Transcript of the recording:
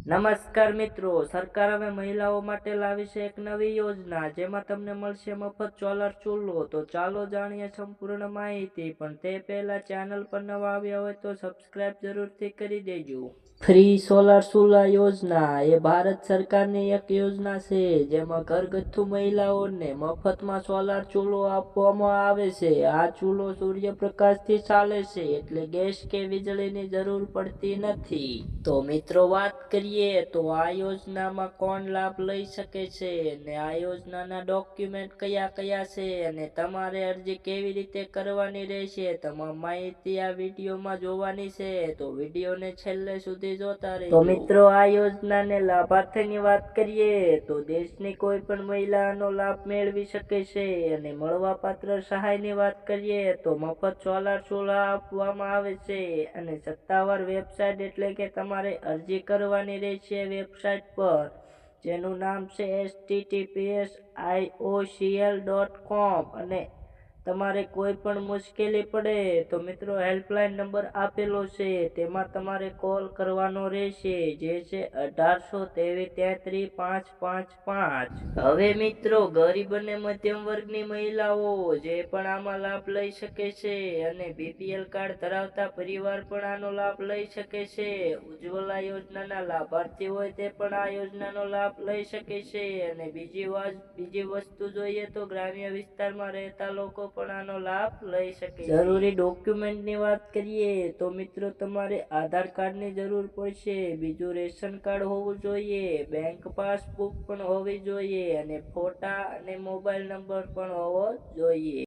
નમસ્કાર મિત્રો, સરકાર હવે મહિલાઓ માટે લાવી છે એક નવી યોજના, જેમાં તમને મળશે મફત સોલાર ચૂલો. તો ચાલો જાણીએ સંપૂર્ણ માહિતી. પણ તે પહેલા ચેનલ પર નવા આવ્યા હોય તો સબસ્ક્રાઇબ જરૂરથી કરી દેજો. ફ્રી સોલાર ચૂલા યોજના એ ભારત સરકારની એક યોજના છે, જેમાં ઘરગથ્થુ મહિલાઓને મફતમાં સોલાર ચૂલો આપવામાં આવે છે. આ ચૂલો સૂર્યપ્રકાશથી ચાલે છે, એટલે ગેસ કે વીજળીની જરૂર પડતી નથી. તો મિત્રો, વાત કરીએ તો આ યોજનામાં કોણ લાભ લઈ શકે છે, અને આ યોજનાના ડોક્યુમેન્ટ કયા કયા છે, અને તમારે અરજી કેવી રીતે કરવાની રહેશે, તમામ માહિતી આ વિડીયોમાં જોવાની છે. તો વિડીયોને છેલ્લે સુધી જોતા રહેજો. તો મિત્રો, આ યોજનાને લાભાર્થીની વાત કરીએ તો દેશની કોઈ પણ મહિલા આનો લાભ મેળવી શકે છે. અને મળવાપાત્ર સહાયની વાત કરીએ તો મફત સોલાર ચૂલા આપવામાં આવે છે. અને સત્તાવાર વેબસાઇટ એટલે કે તમારે અરજી કરવાની રહેશે વેબસાઇટ પર, જેનું નામ છે https://iocl.com. અને તમારે કોઈ પણ મુશ્કેલી પડે તો મિત્રો, હેલ્પલાઇન નંબર આપેલો છે, તેમાં તમારે કોલ કરવાનો રહેશે, જે છે 1823335555. હવે મિત્રો, ગરીબ અને મધ્યમ વર્ગની મહિલાઓ જે પણ આમાં લાભ લઈ શકે છે, અને બીપીએલ કાર્ડ ધરાવતા પરિવાર પણ આનો લાભ લઈ શકે છે. ઉજ્જવલા યોજનાના લાભાર્થી હોય તે પણ આ યોજનાનો લાભ લઈ શકે છે. અને બીજી વસ્તુ જોઈએ તો ગ્રામ્ય વિસ્તારમાં રહેતા લોકો પણ આનો લાભ લઈ શકે છે. જરૂરી ડોક્યુમેન્ટની વાત કરીએ તો મિત્રો, તમારે આધાર કાર્ડની જરૂર પડશે, બીજું રેશન કાર્ડ હોવું જોઈએ, બેંક પાસબુક પણ હોવી જોઈએ, અને ફોટા અને મોબાઈલ નંબર પણ હોવો જોઈએ.